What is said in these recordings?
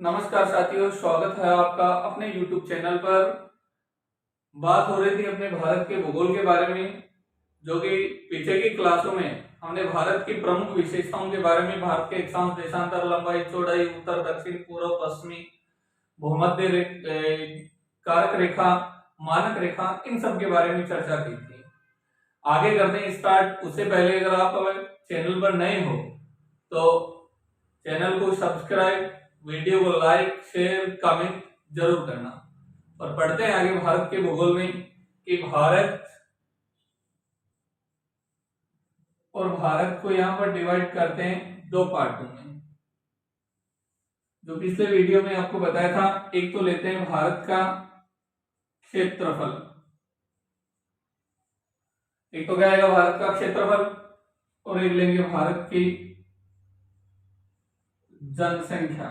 नमस्कार साथियों, स्वागत है आपका अपने YouTube चैनल पर। बात हो रही थी अपने भारत के भूगोल के बारे में, जो कि पीछे की क्लासों में हमने भारत की प्रमुख विशेषताओं के बारे में, भारत के अक्षांश, देशांतर, लंबाई, चौड़ाई, उत्तर, दक्षिण, पूर्व, पश्चिमी, भूमध्य कारक रेखा, मानक रेखा, इन सब के बारे में चर्चा की थी। आगे करते हैं स्टार्ट। उससे पहले अगर आप चैनल पर नए हो तो चैनल को सब्सक्राइब, वीडियो को लाइक, शेयर, कमेंट जरूर करना। और पढ़ते हैं आगे भारत के भूगोल में कि भारत को यहाँ पर डिवाइड करते हैं दो पार्टों में। जो पिछले वीडियो में आपको बताया था, एक तो लेते हैं भारत का क्षेत्रफल, एक तो क्या आएगा भारत का क्षेत्रफल, और एक लेंगे भारत की जनसंख्या।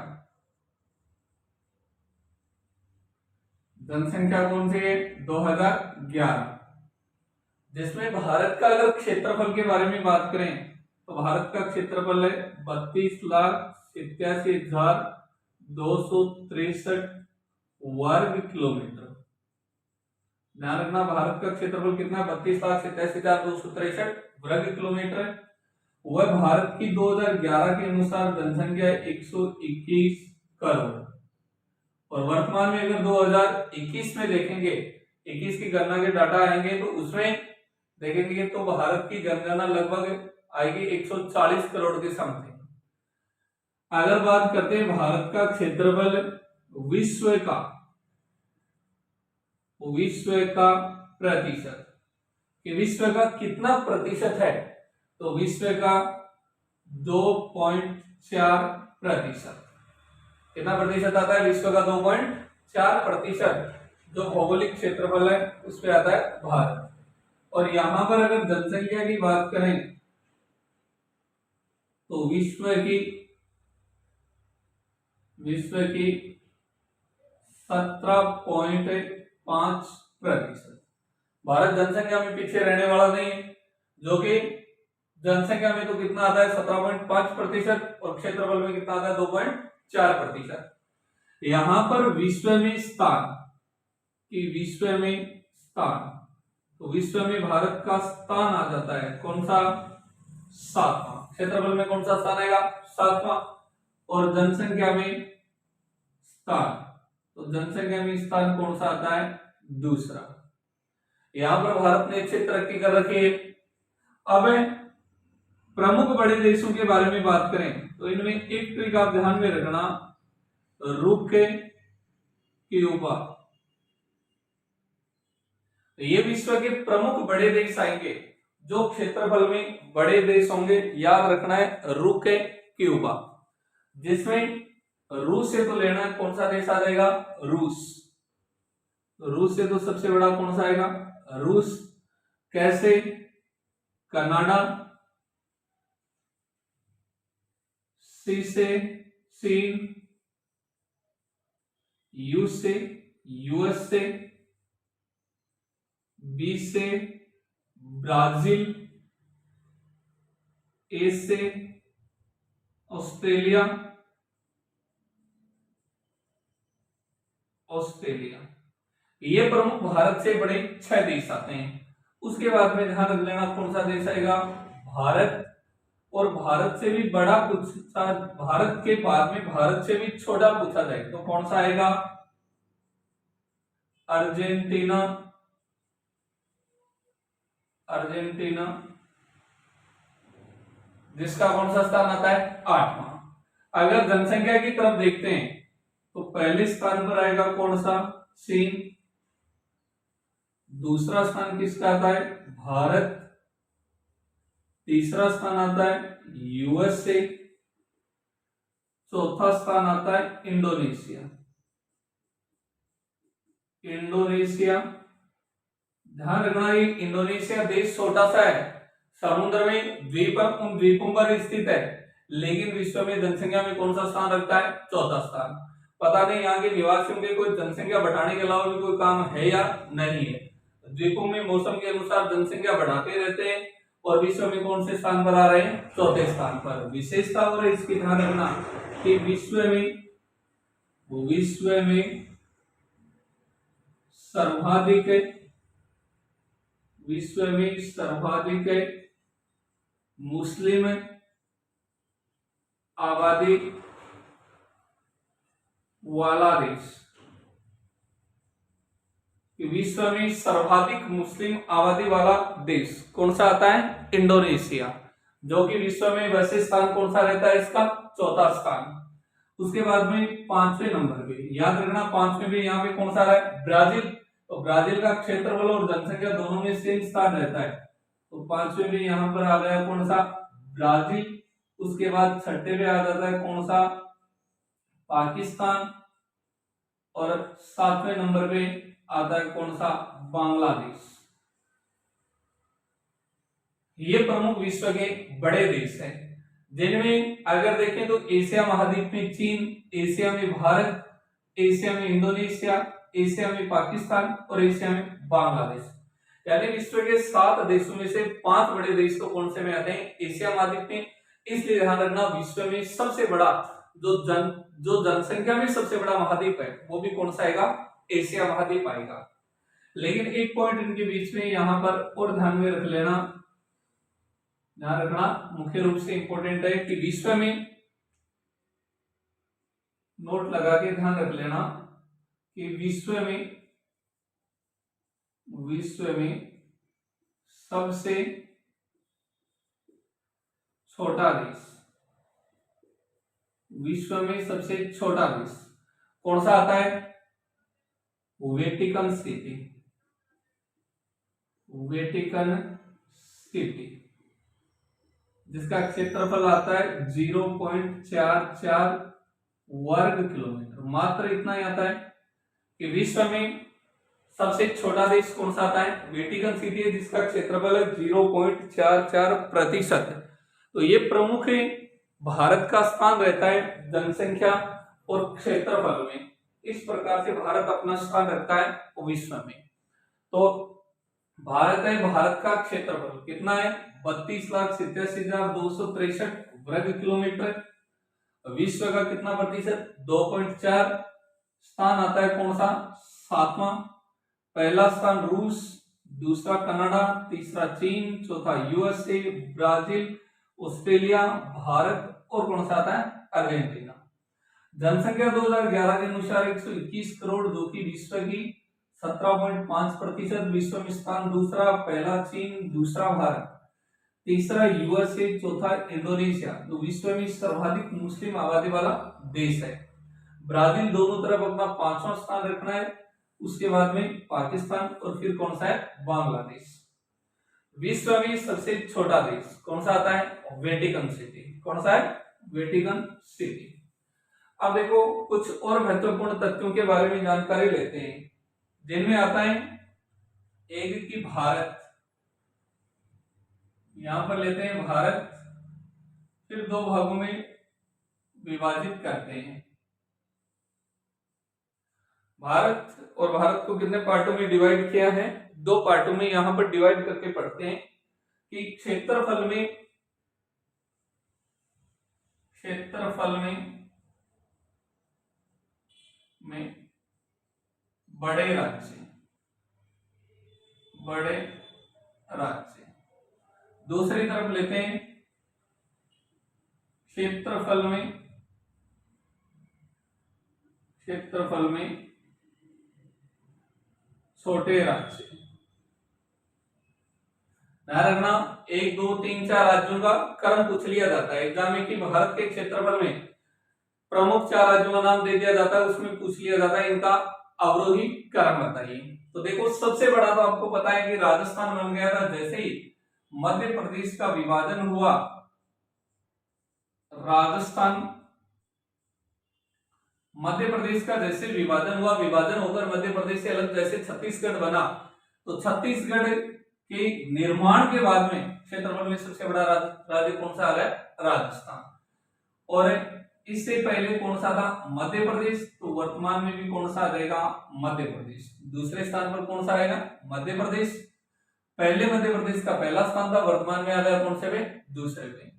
जनसंख्या कौन सी है? 2011, जिसमें भारत का अगर क्षेत्रफल के बारे में बात करें तो भारत का क्षेत्रफल है 32,87,263 वर्ग किलोमीटर। ध्यान रखना, भारत का क्षेत्रफल कितना? 32,87,263 वर्ग किलोमीटर है। वह भारत की 2011 के अनुसार जनसंख्या 121 करोड़। और वर्तमान में अगर 2021 में देखेंगे, 21 की गणना के डाटा आएंगे तो उसमें देखेंगे तो भारत की जनगणना लगभग आएगी 140 करोड़ के समथिंग। अगर बात करते हैं भारत का क्षेत्रफल विश्व का प्रतिशत, कि विश्व का कितना प्रतिशत है, तो विश्व का 2.4%। कितना प्रतिशत आता है? विश्व का 2.4%। जो भौगोलिक क्षेत्रफल है उस पे आता है भारत। और यहां पर अगर जनसंख्या की बात करें तो विश्व की 17.5%। भारत जनसंख्या में पीछे रहने वाला नहीं है, जो कि जनसंख्या में तो कितना आता है? 17.5%, और क्षेत्रफल में कितना आता है? 2.4%। यहां पर विश्व में स्थान, तो विश्व में भारत का स्थान आ जाता है कौन सा? 7वां। क्षेत्रफल में कौन सा स्थान आएगा? 7वां। और जनसंख्या में स्थान, तो जनसंख्या में स्थान कौन सा आता है? दूसरा। यहां पर भारत ने अच्छी तरक्की कर रखी है। अब प्रमुख बड़े देशों के बारे में बात करें तो इनमें एक ट्रिक आप ध्यान में रखना, रूस के क्यूबा। ये विश्व के प्रमुख बड़े देश आएंगे जो क्षेत्रफल में बड़े देश होंगे। याद रखना है, रूस के क्यूबा, जिसमें रूस से तो लेना है कौन सा देश आ जाएगा? रूस। तो रूस से तो सबसे बड़ा कौन सा आएगा? रूस। कैसे? कनाडा, सी से चीन, यू से यूएस से, बी से ब्राजील, ए से ऑस्ट्रेलिया, ये प्रमुख भारत से बड़े 6 देश आते हैं। उसके बाद में ध्यान रख लेना कौन सा देश आएगा? भारत। और भारत से भी बड़ा पूछा, भारत के बाद में भारत से भी छोटा पूछा जाए तो कौन सा आएगा? अर्जेंटीना। जिसका कौन सा स्थान आता है? 8वां। अगर जनसंख्या की तरफ देखते हैं तो पहले स्थान पर आएगा कौन सा? चीन। दूसरा स्थान किसका आता है? भारत। तीसरा स्थान आता है यूएसए। चौथा स्थान आता है इंडोनेशिया। ध्यान रखना, ये इंडोनेशिया देश छोटा सा है, समुद्र में द्वीपों पर स्थित है, लेकिन विश्व में जनसंख्या में कौन सा स्थान रखता है? चौथा स्थान। पता नहीं यहाँ के निवासियों के कोई जनसंख्या बढ़ाने के अलावा भी कोई काम है या नहीं है। द्वीपों में मौसम के अनुसार जनसंख्या बढ़ाते रहते हैं, और विश्व में कौन से स्थान पर आ रहे हैं? चौथे स्थान पर। विशेषता और इसकी ध्यान रखना कि विश्व में विश्व में सर्वाधिक मुस्लिम आबादी वाला देश। विश्व में सर्वाधिक मुस्लिम आबादी वाला देश कौन सा आता है? इंडोनेशिया, जो कि विश्व में वैसे स्थान कौन सा रहता है इसका? चौथा स्थान। उसके बाद में पांचवें नंबर पे, याद रखना पांचवें पे यहाँ पे कौन सा रहा है? ब्राजील। तो ब्राजील का क्षेत्रफल और जनसंख्या दोनों में सेम स्थान रहता है, तो पांचवें पे यहाँ पर आ गया कौन सा? ब्राजील। उसके बाद छठे पे आ जाता है कौन सा? पाकिस्तान। और सातवें नंबर पे आता है कौन सा? बांग्लादेश। ये प्रमुख विश्व के बड़े देश हैं, जिनमें अगर देखें तो एशिया महाद्वीप में चीन, एशिया में भारत, एशिया में इंडोनेशिया, एशिया में पाकिस्तान और एशिया में बांग्लादेश। यानी विश्व के 7 देशों में से 5 बड़े देश तो कौन से में आते हैं? एशिया महाद्वीप में। इसलिए ध्यान रखना विश्व में सबसे बड़ा जो जनसंख्या में सबसे बड़ा महाद्वीप है वो भी कौन सा आएगा? एशिया महाद्वीप आएगा। लेकिन एक पॉइंट इनके बीच में यहां पर और ध्यान में रख लेना, ध्यान रखना मुख्य रूप से इंपॉर्टेंट है कि विश्व में, नोट लगा के ध्यान रख लेना कि विश्व में सबसे छोटा देश, विश्व में सबसे छोटा देश कौन सा आता है? Vatican city. जिसका क्षेत्रफल आता है 0.44 वर्ग किलोमीटर। मात्र इतना ही आता है कि विश्व में सबसे छोटा देश कौन सा आता है? वेटिकन सिटी है, जिसका क्षेत्रफल है 0.44%। तो ये प्रमुख भारत का स्थान रहता है जनसंख्या और क्षेत्रफल में। इस प्रकार से भारत अपना स्थान रखता है विश्व में। तो भारत है, भारत का क्षेत्रफल कितना है? 32,87,263 वर्ग किलोमीटर। विश्व का कितना प्रतिशत? 2.4। स्थान आता है कौन सा? 7वां। पहला स्थान रूस, दूसरा कनाडा, तीसरा चीन, चौथा यूएसए, ब्राजील, ऑस्ट्रेलिया, भारत और कौन सा आता है? अर्जेंटीना। जनसंख्या 2011 के अनुसार 121 करोड़, जो कि विश्व की 17.5%। विश्व में स्थान दूसरा, पहला चीन, दूसरा भारत, तीसरा यूएसए, चौथा इंडोनेशिया। तो विश्व में सर्वाधिक मुस्लिम आबादी वाला देश है। ब्राजील दोनों तरफ अपना 5वां स्थान रखना है, उसके बाद में पाकिस्तान और फिर कौन सा है? बांग्लादेश। विश्व में सबसे छोटा देश कौन सा आता है? Vatican city. कौन सा है? Vatican city. अब देखो कुछ और महत्वपूर्ण तथ्यों के बारे में जानकारी लेते हैं, जिनमें आता है एक की भारत, यहां पर लेते हैं भारत, फिर 2 भागों में विभाजित करते हैं। भारत और भारत को कितने पार्टों में डिवाइड किया है? 2 पार्टों में यहां पर डिवाइड करके पढ़ते हैं कि क्षेत्रफल में बड़े राज्य। दूसरी तरफ लेते हैं क्षेत्रफल में छोटे राज्य। ध्यान रखना 1, 2, 3, 4 राज्यों का क्रम पूछ लिया जाता है एग्जाम में कि भारत के क्षेत्रफल में प्रमुख 4 राज्यों का नाम दे दिया जाता है, उसमें पूछ लिया जाता है इनका अवरोही क्रम बताइए। तो देखो सबसे बड़ा तो आपको पता है कि राजस्थान बन गया था। जैसे ही मध्य प्रदेश का विभाजन हुआ, मध्य प्रदेश का जैसे विभाजन हुआ, विभाजन होकर मध्य प्रदेश से अलग जैसे छत्तीसगढ़ बना, तो छत्तीसगढ़ के निर्माण के बाद में क्षेत्रफल में सबसे बड़ा राज्य कौन सा आ गया? राजस्थान। और इससे पहले कौन सा था? मध्य प्रदेश। तो वर्तमान में भी कौन सा आ जाएगा? मध्य प्रदेश। दूसरे स्थान पर कौन सा आएगा? मध्य प्रदेश। पहले मध्य प्रदेश का पहला स्थान था, वर्तमान में आ गया कौन से पे? दूसरे पे।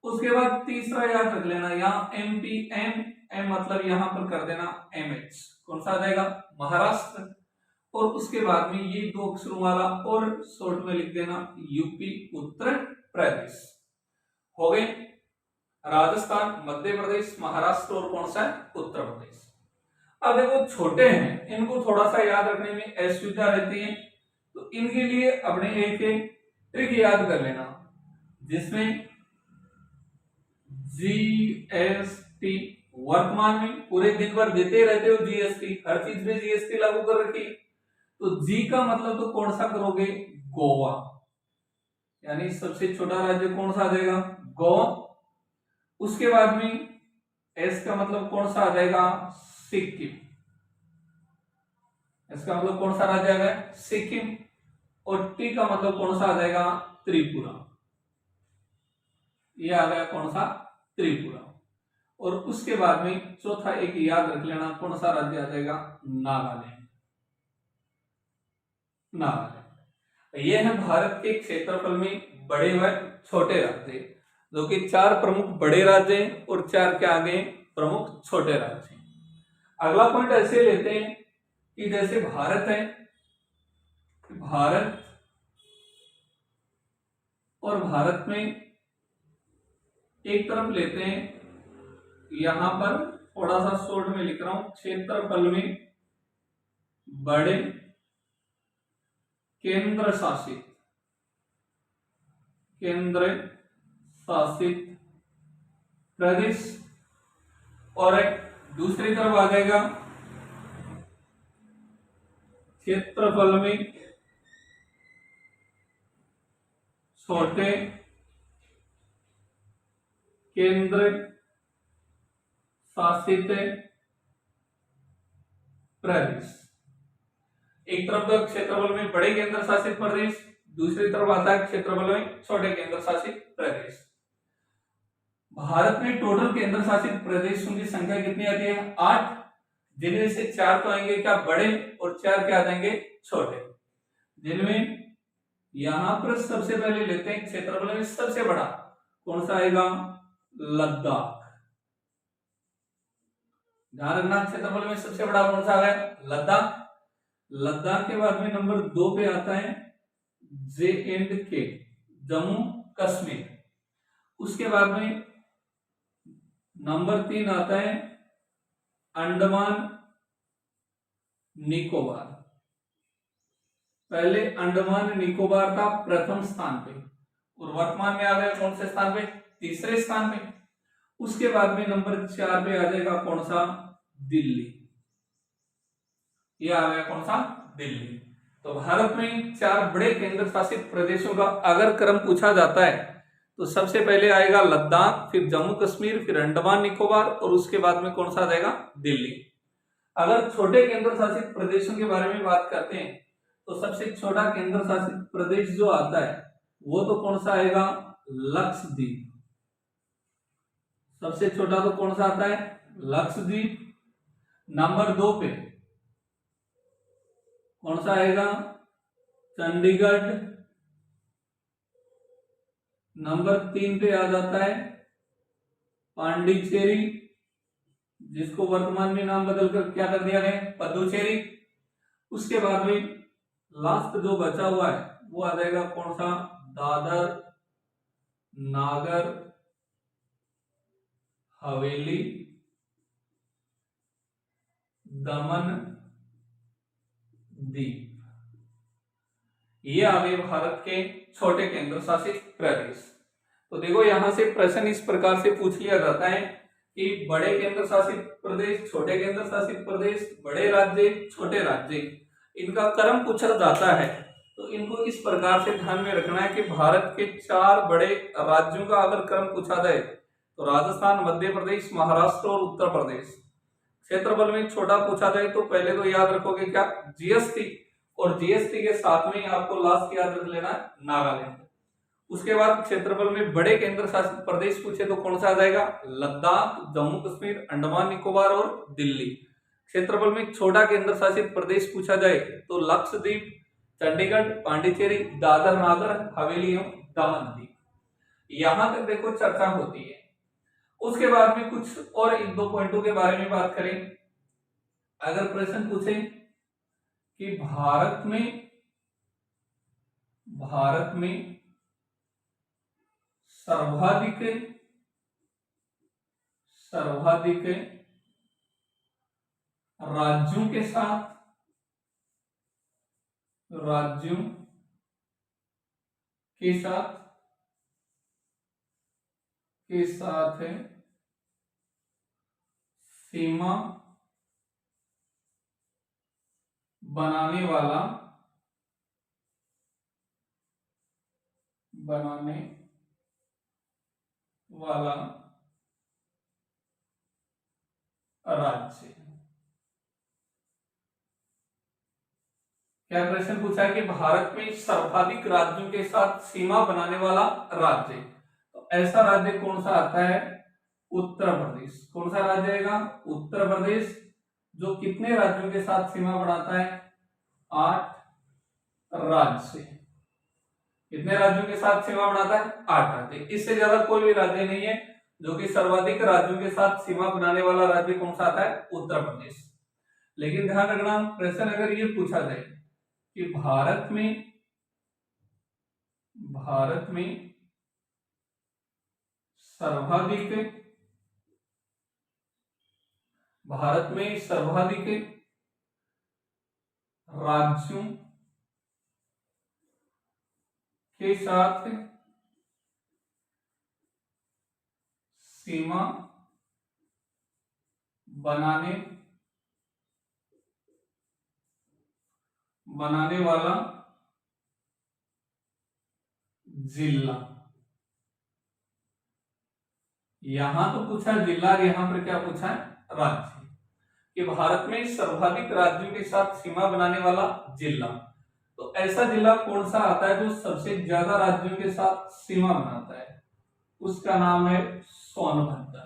उसके बाद तीसरा याद रख लेना, यहाँ एमपी एम मतलब यहाँ पर कर देना एमएच, कौन सा आ जाएगा, महाराष्ट्र। और उसके बाद में ये दो अक्षरों वाला और शॉर्ट में लिख देना यूपी, उत्तर प्रदेश। हो गए राजस्थान, मध्य प्रदेश, महाराष्ट्र और कौन सा है, उत्तर प्रदेश। अब देखो छोटे हैं, इनको थोड़ा सा याद रखने में असुविधा रहती है, तो इनके लिए अपने एक ट्रिक याद कर लेना, जिसमें जीएसटी वर्तमान में पूरे दिन भर देते रहते हो, जीएसटी हर चीज में जीएसटी लागू कर रखी है, तो जी का मतलब तो कौन सा करोगे, गोवा, यानी सबसे छोटा राज्य कौन सा आ जाएगा, गोवा। उसके बाद में एस का मतलब कौन सा आ जाएगा, सिक्किम, इसका मतलब कौन सा राज्य आ गया, सिक्किम। और टी का मतलब कौन सा आ जाएगा, त्रिपुरा, ये आ गया कौन सा, त्रिपुरा। और उसके बाद में चौथा एक याद रख लेना, कौन सा राज्य आ जाएगा, नागालैंड, नागालैंड। ये है भारत के क्षेत्रफल में बड़े व छोटे राज्य, जो कि 4 प्रमुख बड़े राज्य हैं और 4 के आगे प्रमुख छोटे राज्य हैं। अगला पॉइंट ऐसे लेते हैं कि जैसे भारत है, भारत, और भारत में एक तरफ लेते हैं, यहां पर थोड़ा सा शॉर्ट में लिख रहा हूं, क्षेत्रफल में बड़े केंद्र शासित प्रदेश, और एक दूसरी तरफ आ जाएगा क्षेत्रफल में छोटे केंद्र शासित प्रदेश। एक तरफ तो क्षेत्रफल में बड़े केंद्र शासित प्रदेश, दूसरी तरफ आता है क्षेत्रफल में छोटे केंद्र शासित प्रदेश। भारत में टोटल केंद्र शासित प्रदेशों की संख्या कितनी आती है, 8, जिनमें से 4 तो आएंगे क्या, बड़े, और 4 क्या आ जाएंगे, छोटे। जिनमें यहां पर सबसे पहले लेते हैं क्षेत्रफल में सबसे बड़ा कौन सा आएगा, लद्दाख, ध्यान रखना, क्षेत्रफल में सबसे बड़ा कौन सा है, लद्दाख। लद्दाख के बाद में नंबर 2 पे आता है J&K, जम्मू कश्मीर। उसके बाद में नंबर 3 आता है अंडमान निकोबार। पहले अंडमान निकोबार था प्रथम स्थान पे, और वर्तमान में आ गया कौन से स्थान पे, तीसरे स्थान पे। उसके बाद में नंबर 4 पे आ जाएगा कौन सा, दिल्ली, ये आ गया कौन सा, दिल्ली। तो भारत में 4 बड़े केंद्र शासित प्रदेशों का अगर क्रम पूछा जाता है तो सबसे पहले आएगा लद्दाख, फिर जम्मू कश्मीर, फिर अंडमान निकोबार, और उसके बाद में कौन सा आ जाएगा, दिल्ली। अगर छोटे केंद्र शासित प्रदेशों के बारे में बात करते हैं तो सबसे छोटा केंद्र शासित प्रदेश जो आता है वो तो कौन सा आएगा, लक्षद्वीप। सबसे छोटा तो कौन सा आता है, लक्षद्वीप। नंबर 2 पे कौन सा आएगा, चंडीगढ़। नंबर 3 पे आ जाता है पांडिचेरी, जिसको वर्तमान में नाम बदलकर क्या कर दिया गया, पदुचेरी। उसके बाद में लास्ट जो बचा हुआ है वो आ जाएगा कौन सा, दादर नागर हवेली दमन दीप। ये आ गए भारत के छोटे केंद्र शासित प्रदेश। तो देखो यहां से प्रश्न इस प्रकार से पूछ लिया जाता है कि बड़े केंद्र शासित प्रदेश, छोटे केंद्र शासित प्रदेश, बड़े राज्य, छोटे राज्य, इनका क्रम पूछा जाता है। तो इनको इस प्रकार से ध्यान में रखना है कि भारत के 4 बड़े राज्यों का अगर क्रम पूछा जाए तो राजस्थान, मध्य प्रदेश, महाराष्ट्र और उत्तर प्रदेश। क्षेत्रफल में छोटा पूछा जाए तो पहले तो याद रखोगे क्या, जीएसटी, और जीएसटी के साथ में आपको लास्ट याद रख लेना है नागालैंड। उसके बाद क्षेत्रफल में बड़े केंद्र शासित प्रदेश पूछे तो कौन सा आ जाएगा, लद्दाख, जम्मू कश्मीर, अंडमान निकोबार और दिल्ली। क्षेत्रफल में छोटा केंद्र शासित प्रदेश पूछा जाए तो लक्षद्वीप, चंडीगढ़, पांडिचेरी, दादर नागर हवेली एवं दमन दीप। यहां तक देखो चर्चा होती है। उसके बाद में कुछ और एक दो पॉइंटों के बारे में बात करें। अगर प्रश्न पूछे कि भारत में सर्वाधिक राज्यों के साथ है सीमा बनाने वाला राज्य। क्या प्रश्न पूछा है कि भारत में सर्वाधिक राज्यों के साथ सीमा बनाने वाला राज्य, तो ऐसा राज्य कौन सा आता है? उत्तर प्रदेश। कौन सा राज्य आएगा? उत्तर प्रदेश, जो कितने राज्यों के साथ सीमा बनाता है? 8 राज्य। कितने राज्यों के साथ सीमा बनाता है? 8 राज्य। इससे ज्यादा कोई भी राज्य नहीं है जो कि सर्वाधिक राज्यों के साथ सीमा बनाने वाला राज्य कौन सा आता है? उत्तर प्रदेश। लेकिन ध्यान रखना, प्रश्न अगर ये पूछा जाए कि भारत में सर्वाधिक राज्यों के साथ सीमा बनाने वाला जिला। यहां तो पूछा जिला, यहां पर क्या पूछा है? राज्य। कि भारत में सर्वाधिक राज्यों के साथ सीमा बनाने वाला जिला, तो ऐसा जिला कौन सा आता है जो सबसे ज्यादा राज्यों के साथ सीमा बनाता है? उसका नाम है सोनभद्र।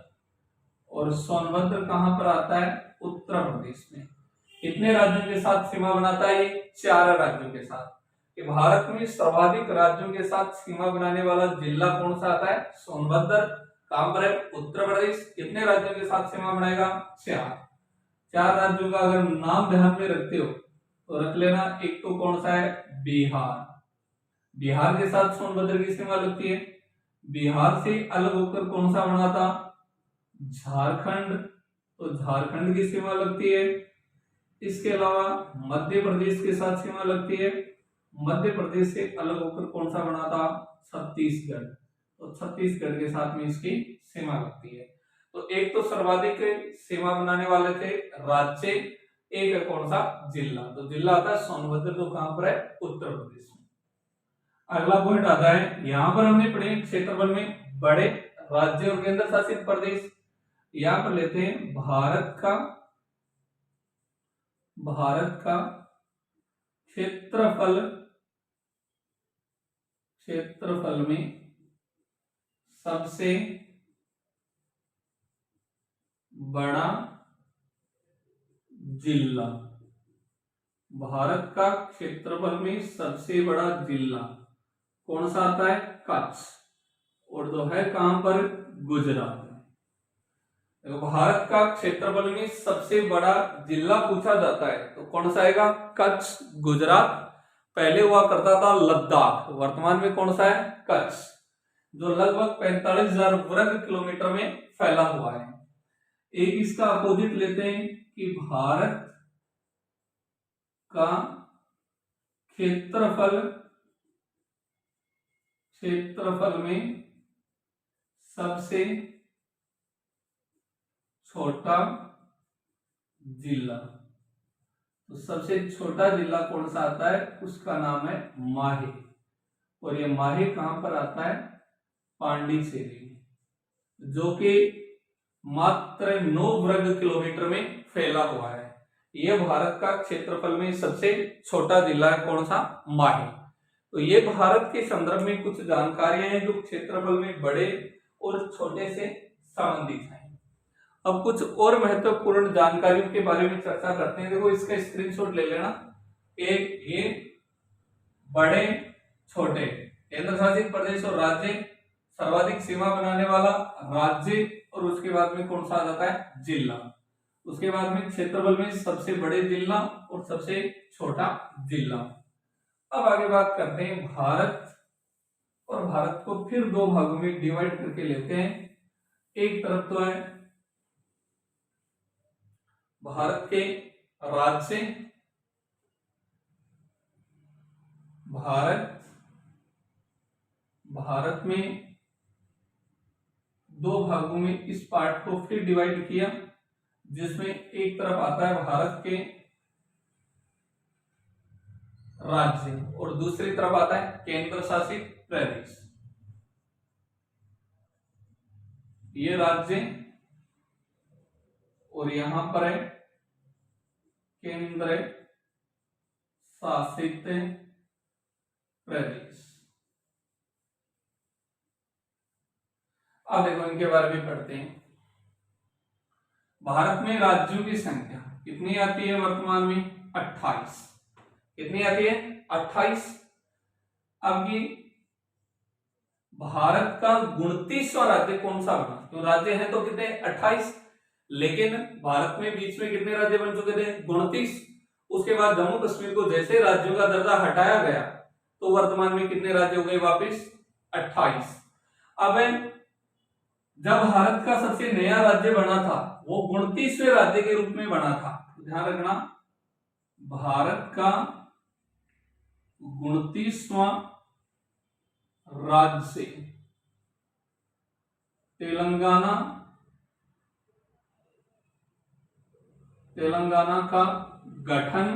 और सोनभद्र कहां पर आता है? उत्तर प्रदेश में। कितने राज्यों के साथ सीमा बनाता है? ये 4 राज्यों के साथ। कि भारत में सर्वाधिक राज्यों के साथ सीमा बनाने वाला जिला कौन सा आता है? सोनभद्र। कहां पर है? उत्तर प्रदेश। कितने राज्यों के साथ सीमा बनाएगा? 4 राज्यों का अगर नाम ध्यान में रखते हो तो रख लेना। एक तो कौन सा है? बिहार। बिहार के साथ सोनभद्र की सीमा लगती है। बिहार से अलग होकर कौन सा बना था? झारखंड। तो झारखंड की सीमा लगती है। इसके अलावा मध्य प्रदेश के साथ सीमा लगती है। मध्य प्रदेश से अलग होकर कौन सा बना था? छत्तीसगढ़। तो छत्तीसगढ़ के साथ में इसकी सीमा लगती है। तो एक तो सर्वाधिक सीमा बनाने वाले थे राज्य, एक है कौन सा? जिला। तो जिला आता है सोनभद्र, जो कहां पर है? उत्तर प्रदेश में। अगला पॉइंट आता है, यहां पर हमने पढ़े क्षेत्रफल में बड़े राज्य और केंद्र शासित प्रदेश। यहां पर लेते हैं भारत का क्षेत्रफल में सबसे बड़ा जिला। भारत का क्षेत्रफल में सबसे बड़ा जिला कौन सा आता है? कच्छ। और जो है कहां पर? गुजरात। देखो, भारत का क्षेत्रफल में सबसे बड़ा जिला पूछा जाता है तो कौन सा आएगा? कच्छ, गुजरात। पहले हुआ करता था लद्दाख, वर्तमान में कौन सा है? कच्छ, जो लगभग 45,000 वर्ग किलोमीटर में फैला हुआ है। एक इसका अपोजिट लेते हैं कि भारत का क्षेत्रफल में सबसे छोटा जिला। तो सबसे छोटा जिला कौन सा आता है? उसका नाम है माहे। और ये माहे कहां पर आता है? पांडिचेरी, जो कि मात्र 9 वर्ग किलोमीटर में फैला हुआ है। यह भारत का क्षेत्रफल में सबसे छोटा जिला है कौन सा? माहे। तो ये भारत के संदर्भ में कुछ जानकारियां हैं जो क्षेत्रफल में बड़े और छोटे से संबंधित हैं। अब कुछ और महत्वपूर्ण जानकारियों के बारे में चर्चा करते हैं। देखो, इसका स्क्रीनशॉट ले लेना। एक ये बड़े छोटे केंद्र शासित प्रदेश और राज्य सर्वाधिक सीमा बनाने वाला राज्य, और उसके बाद में कौन सा आ जाता है, जिला। उसके बाद में क्षेत्रफल में सबसे बड़े जिला और सबसे छोटा जिला। अब आगे बात करते हैं भारत, और भारत को फिर दो भागों में डिवाइड करके लेते हैं। एक तरफ तो है भारत के राज्य, भारत में दो भागों में इस पार्ट को फिर डिवाइड किया, जिसमें एक तरफ आता है भारत के राज्य और दूसरी तरफ आता है केंद्र शासित प्रदेश। ये राज्य और यहां पर है केंद्र शासित प्रदेश। अब देखो इनके बारे में पढ़ते हैं। भारत में राज्यों की संख्या कितनी आती है वर्तमान में, 28। कितनी आती है, 28। अब ये भारत का 29वां राज्य कौन सा बना, तो राज्य है तो कितने, 28, लेकिन भारत में बीच में कितने राज्य बन चुके थे, 29। उसके बाद जम्मू कश्मीर को जैसे राज्यों का दर्जा हटाया गया तो वर्तमान में कितने राज्य हो गए वापस, 28। अब जब भारत का सबसे नया राज्य बना था वो 29वें राज्य के रूप में बना था। ध्यान रखना, भारत का 29वां राज्य तेलंगाना का गठन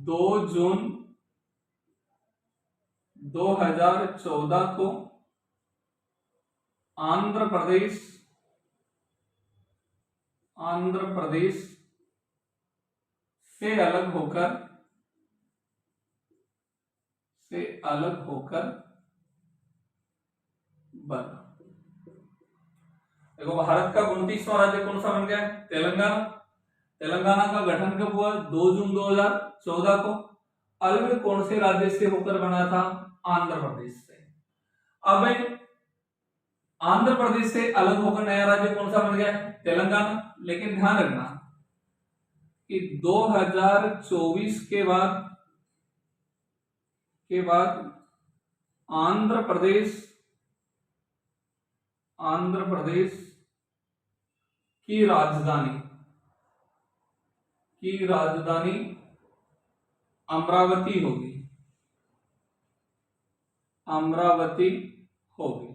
2 जून 2014 को आंध्र प्रदेश से अलग होकर बना। देखो भारत का 29वां राज्य कौन सा बन गया, तेलंगाना का गठन कब हुआ, 2 जून 2014 को। अलग कौन से राज्य से होकर बना था, आंध्र प्रदेश से। अब आंध्र प्रदेश से अलग होकर नया राज्य कौन सा बन गया, तेलंगाना। लेकिन ध्यान रखना कि 2024 के बाद आंध्र प्रदेश की राजधानी अमरावती होगी।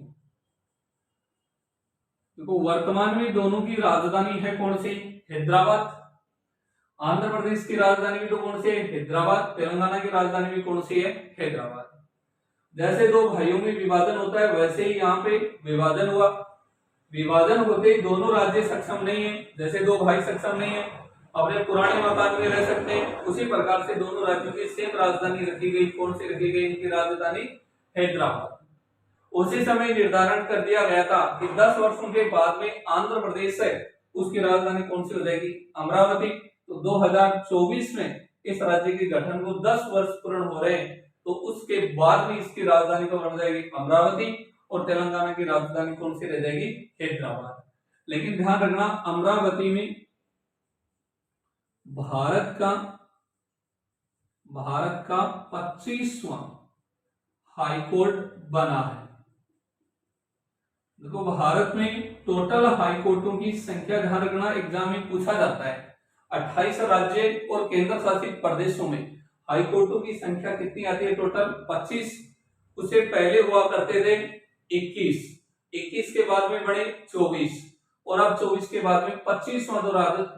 देखो वर्तमान में दोनों की राजधानी है कौन सी, हैदराबाद। आंध्र प्रदेश की राजधानी भी तो कौन सी है, हैदराबाद। तेलंगाना की राजधानी भी कौन सी है, हैदराबाद। जैसे दो भाइयों में विभाजन होता है वैसे ही यहाँ पे विभाजन हुआ। विभाजन होते ही दोनों राज्य सक्षम नहीं है, जैसे दो भाई सक्षम नहीं है अपने पुराने मकान में रह सकते हैं, उसी प्रकार से दोनों राज्यों की सेम राजधानी रखी गई। कौन सी रखी गई, इनकी राजधानी हैदराबाद। उसी समय निर्धारण कर दिया गया था कि 10 वर्षों के बाद में आंध्र प्रदेश है उसकी राजधानी कौन सी हो जाएगी, अमरावती। तो 2024 में इस राज्य के गठन को 10 वर्ष पूर्ण हो रहे हैं, तो उसके बाद में इसकी राजधानी तो बन जाएगी अमरावती, और तेलंगाना की राजधानी कौन सी रह जाएगी, हैदराबाद। लेकिन ध्यान रखना, अमरावती में भारत का 25वां हाईकोर्ट बना है। देखो भारत में टोटल हाईकोर्टों की संख्या, ध्यान रखना एग्जाम में पूछा जाता है, 28 राज्य और केंद्र शासित प्रदेशों में हाईकोर्टों की संख्या कितनी आती है, टोटल 25। उससे पहले हुआ करते थे 21 के बाद में बने 24, और अब 24 के बाद में 25वां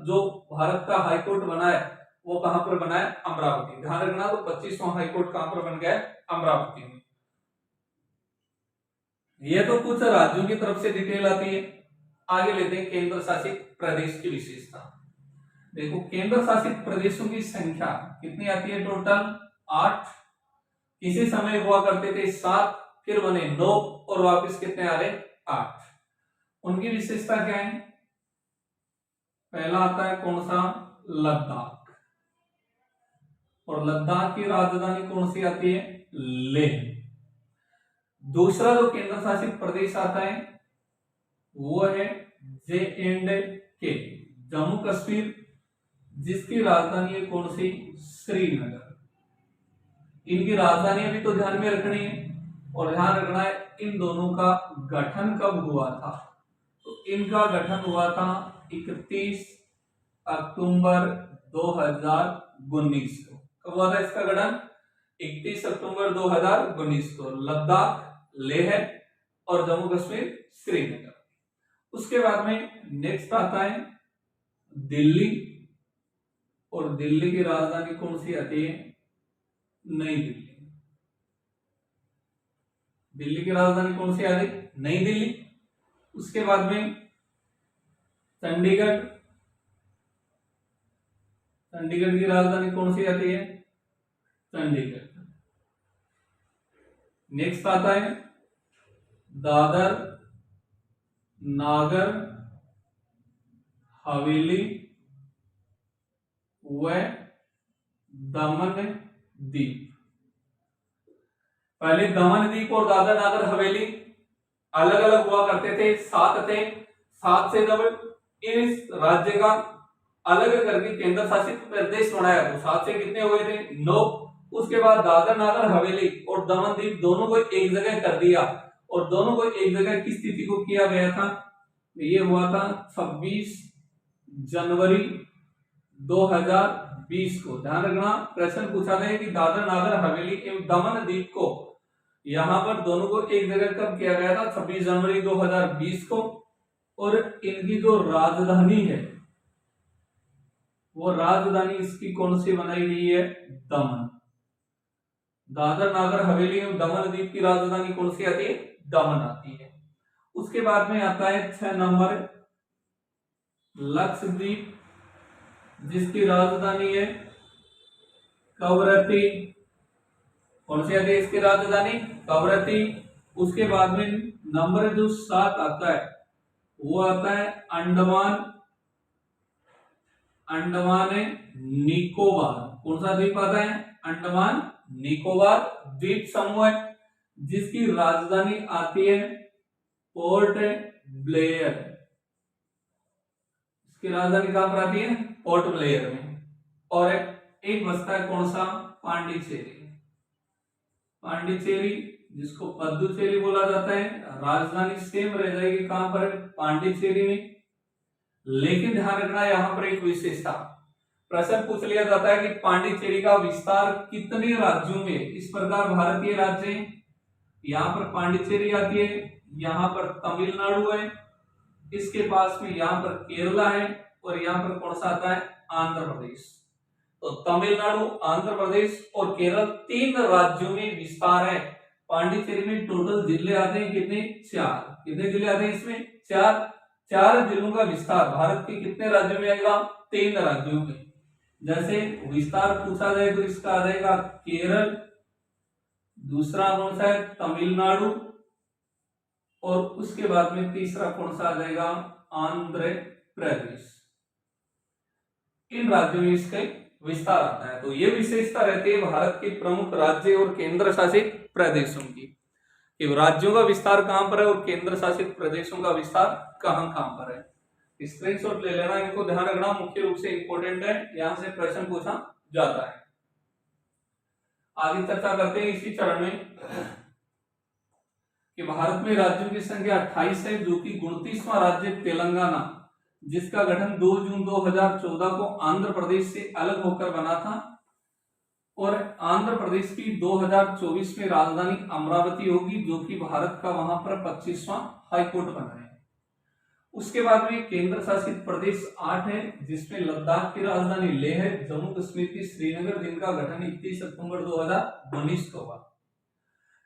जो भारत का हाईकोर्ट बना है वो कहां पर बना है, अमरावती। ध्यान रखना, तो 25वां हाईकोर्ट कहां पर बन गया है, अमरावती में। ये तो कुछ राज्यों की तरफ से डिटेल आती है। आगे लेते हैं केंद्र शासित प्रदेश की विशेषता। देखो केंद्र शासित प्रदेशों की संख्या कितनी आती है, टोटल 8। किसी समय हुआ करते थे 7, फिर बने 9 और वापस कितने आ रहे, 8। उनकी विशेषता क्या है, पहला आता है कौन सा, लद्दाख, और लद्दाख की राजधानी कौन सी आती है, लेह। दूसरा जो केंद्र शासित प्रदेश आता है वो है J&K, जम्मू कश्मीर, जिसकी राजधानी है कौन सी? श्रीनगर। इनकी राजधानी भी तो ध्यान में रखनी है, और ध्यान रखना है इन दोनों का गठन कब हुआ था। तो इनका गठन हुआ था 31 अक्टूबर 2019 को। कब हुआ था इसका गठन? 31 अक्टूबर 2019 को। लद्दाख, लेह और जम्मू कश्मीर श्रीनगर। उसके बाद में नेक्स्ट आता है दिल्ली, और दिल्ली की राजधानी कौन सी आती है? नई दिल्ली। दिल्ली की राजधानी कौन सी आती? नई दिल्ली। उसके बाद में चंडीगढ़, चंडीगढ़ की राजधानी कौन सी आती है? चंडीगढ़। नेक्स्ट आता है दादर नागर हवेली व दमन दीप। पहले दमन दीप और दादर नागर हवेली अलग अलग हुआ करते थे, 7 थे। 7 से जब इस राज्य का अलग करके केंद्र शासित प्रदेश बनाया तो 7 से कितने हुए थे? 9। उसके बाद दादर नागर हवेली और दमन दीप दोनों को एक जगह कर दिया, और दोनों को एक जगह किस तिथि को किया गया था? ये हुआ था 26 जनवरी 2020 को। ध्यान रखना, प्रश्न पूछा गया कि दादर नागर हवेली एवं दमन दीप को यहां पर दोनों को एक जगह कब किया गया था? 26 जनवरी 2020 को। और इनकी जो राजधानी है वो राजधानी इसकी कौन सी बनाई गई है? दमन। दादर नागर हवेली एवं दमन द्वीप की राजधानी कौन सी आती है? दमन आती है। उसके बाद में आता है 6 नंबर लक्षद्वीप, जिसकी राजधानी है कवरत्ती। कौन सी आती है इसकी राजधानी? कवरत्ती। उसके बाद में नंबर जो 7 आता है वो आता है अंडमान निकोबार। कौन सा द्वीप आता है? अंडमान निकोबार द्वीप समूह है, जिसकी राजधानी आती है पोर्ट ब्लेयर। इसकी राजधानी कहां पर आती है? पोर्ट ब्लेयर में। और एक बसता है कौन सा? पांडिचेरी। पांडिचेरी जिसको पद्दुचेरी बोला जाता है, राजधानी सेम रह जाएगी कहां पर? पांडिचेरी में। लेकिन ध्यान रखना यहाँ पर एक विशेषता, प्रश्न पूछ लिया जाता है कि पांडिचेरी का विस्तार कितने राज्यों में? इस प्रकार भारतीय राज्य हैं, यहाँ पर पांडिचेरी आती है, यहाँ पर तमिलनाडु है, इसके पास में यहाँ पर केरला है, और यहाँ पर कौन सा आता है? आंध्र प्रदेश। तो तमिलनाडु, आंध्र प्रदेश और केरल 3 राज्यों में विस्तार है। पांडिचेरी में टोटल जिले आते हैं कितने? 4। कितने जिले आते हैं इसमें? 4 जिलों का विस्तार भारत के कितने राज्यों में आएगा? 3 राज्यों में। जैसे विस्तार पूछा जाए तो इसका आ जाएगा केरल, दूसरा कौन सा है? तमिलनाडु, और उसके बाद में तीसरा कौन सा आ जाएगा? आंध्र प्रदेश। इन राज्यों में इसका विस्तार आता है। तो ये विशेषता रहती है भारत के प्रमुख राज्य और केंद्र शासित प्रदेशों की, कि राज्यों का विस्तार कहां पर है और केंद्र शासित प्रदेशों का विस्तार कहां पर है। स्क्रीनशॉट ले लेना, इनको ध्यान रखना, मुख्य रूप से इंपॉर्टेंट है, यहां से प्रश्न पूछा जाता है। आगे चर्चा करते हैं इसी चरण में कि भारत में राज्यों की संख्या 28 है, जो कि 29वां राज्य तेलंगाना, जिसका गठन 2 जून 2014 को आंध्र प्रदेश से अलग होकर बना था, और आंध्र प्रदेश की 2024 में राजधानी अमरावती होगी, जो कि भारत का वहां पर 25वां हाईकोर्ट बना है। उसके बाद में केंद्र शासित प्रदेश 8 है, जिसमें लद्दाख की राजधानी लेह है, जम्मू कश्मीर की श्रीनगर, जिनका गठन 31 अक्टूबर 2019 को हुआ।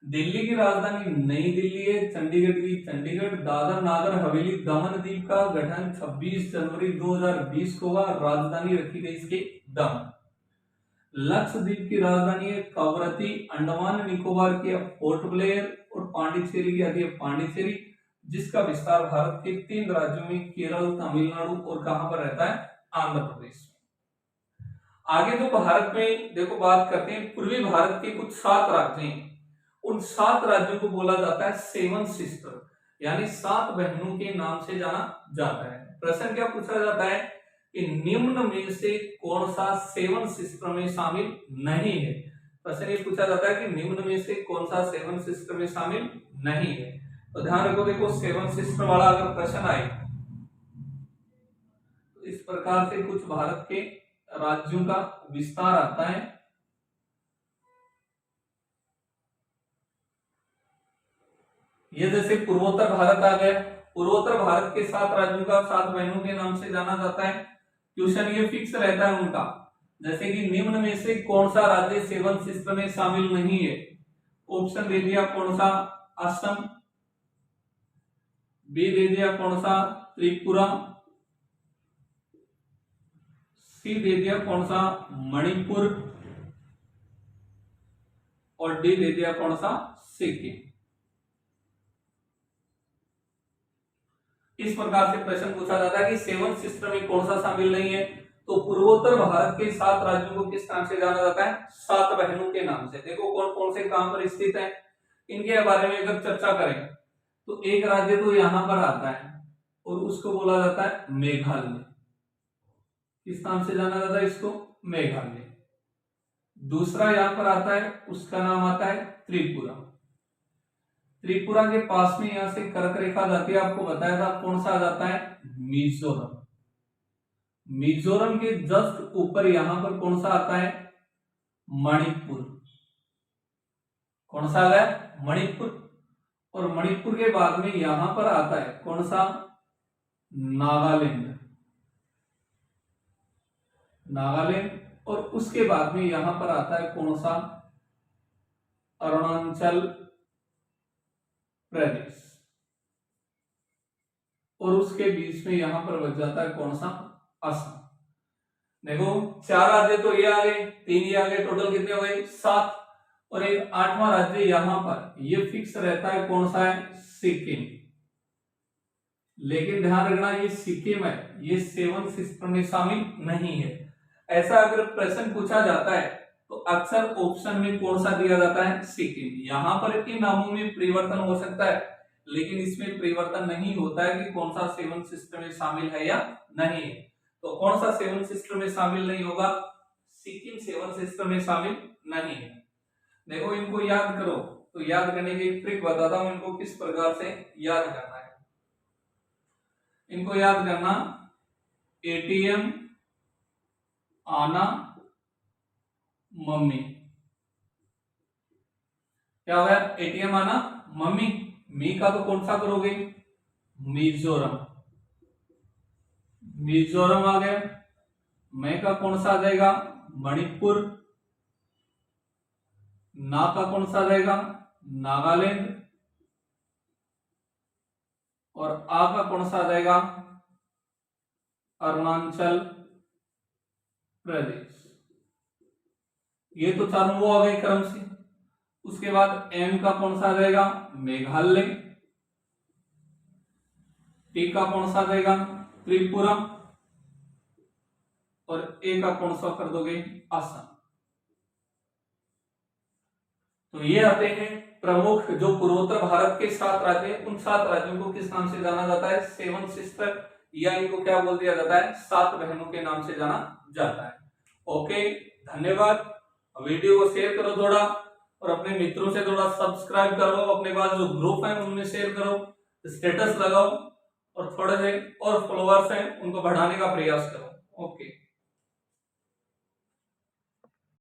दिल्ली की राजधानी नई दिल्ली है, चंडीगढ़ की चंडीगढ़, दादर नागर हवेली दमन द्वीप का गठन 26 जनवरी 2020 को हुआ, राजधानी रखी गई इसकी दमन। लक्षद्वीप की राजधानी है कवरत्ती, अंडमान निकोबार की पोर्ट ब्लेयर, और पांडिचेरी की आती है पांडिचेरी, जिसका विस्तार भारत के 3 राज्यों में केरल, तमिलनाडु और कहां पर रहता है? आंध्र प्रदेश। आगे जो भारत में देखो बात करते हैं, पूर्वी भारत के कुछ 7 राज्य हैं, उन उन 7 राज्यों को बोला जाता है 7 सिस्टर, यानी 7 बहनों के नाम से जाना जाता है। प्रश्न क्या पूछा जाता है कि निम्न में से कौन सा 7 सिस्टर में शामिल नहीं है। प्रश्न ये पूछा जाता है कि निम्न में से कौन सा 7 सिस्टर में शामिल नहीं है। तो ध्यान रखो, देखो 7 सिस्टर वाला अगर प्रश्न आए तो इस प्रकार से कुछ भारत के राज्यों का विस्तार आता है। ये जैसे पूर्वोत्तर भारत आ गया, पूर्वोत्तर भारत के 7 राज्यों का 7 बहनों के नाम से जाना जाता है। क्वेश्चन ये फिक्स रहता है उनका, जैसे कि निम्न में से कौन सा राज्य 7 सिस्टर में शामिल नहीं है। ऑप्शन दे दिया कौन सा, असम, बी दे दिया कौन सा, त्रिपुरा, सी दे दिया कौन सा, मणिपुर, और डी दे दिया कौन सा, सिक्किम। इस प्रकार से प्रश्न पूछा जाता है कि 7 सिस्टर में कौन सा शामिल नहीं है। तो पूर्वोत्तर भारत के 7 राज्यों को किस नाम से जाना जाता है, 7 बहनों के नाम से। देखो कौन कौन से कहां पर स्थित है, इनके बारे में अगर चर्चा करें तो एक राज्य तो यहां पर आता है और उसको बोला जाता है मेघालय। किस नाम से जाना जाता है इसको, मेघालय। दूसरा यहां पर आता है, उसका नाम आता है त्रिपुरा। त्रिपुरा के पास में यहां से कर्क रेखा जाती है, आपको बताया था कौन सा आ जाता है, मिजोरम। मिजोरम के जस्ट ऊपर यहां पर कौन सा आता है, मणिपुर। कौन सा आ गया, मणिपुर। और मणिपुर के बाद में यहां पर आता है कौन सा, नागालैंड। नागालैंड। और उसके बाद में यहां पर आता है कौन सा, अरुणाचल प्रदेश। और उसके बीच में यहां पर बच जाता है कौन सा, असम। देखो 4 राज्य तो ये आ गए, 3 ये आ गए, टोटल कितने हो गए, 7। और एक 8वां राज्य यहां पर ये फिक्स रहता है, कौन सा है, सिक्किम। लेकिन ध्यान रखना ये सिक्किम है, ये 7 सिस्टर में शामिल नहीं है। ऐसा अगर प्रश्न पूछा जाता है तो अक्सर ऑप्शन में कौन सा दिया जाता है, सिक्किम। यहां पर इन नामों में परिवर्तन हो सकता है, लेकिन इसमें परिवर्तन नहीं होता है कि कौन सा 7 सिस्टर में शामिल है या नहीं है। तो कौन सा 7 सिस्टर में शामिल नहीं होगा, सिक्किम 7 सिस्टर में शामिल नहीं है। देखो इनको याद करो, तो याद करने की ट्रिक बताता हूं, इनको किस प्रकार से याद करना है। इनको याद करना, एटीएम आना, मम्मी। क्या हो गया, एटीएम आना, मम्मी। मी का तो कौन सा करोगे, मिजोरम। मिजोरम आ गया। मैं का कौन सा आ जाएगा, मणिपुर। ना का कौन सा आ जाएगा, नागालैंड। और आ का कौन सा आ जाएगा, अरुणाचल प्रदेश। ये तो चारों वो आ गए क्रम से। उसके बाद एम का कौन सा आ जाएगा, मेघालय। टी का कौन सा आ जाएगा, त्रिपुरा। और ए का कौन सा कर दोगे, असम। तो ये आते हैं प्रमुख जो पूर्वोत्तर भारत के 7 राज्य हैं, उन 7 राज्यों को किस नाम से जाना जाता है, 7 सिस्टर, या इनको क्या बोल दिया जाता है, 7 बहनों के नाम से जाना जाता है। ओके, धन्यवाद। वीडियो को शेयर करो थोड़ा, और अपने मित्रों से थोड़ा सब्सक्राइब करो, अपने पास जो ग्रुप है उनमें शेयर करो, स्टेटस लगाओ, और थोड़े से और फॉलोअर्स हैं उनको बढ़ाने का प्रयास करो। ओके।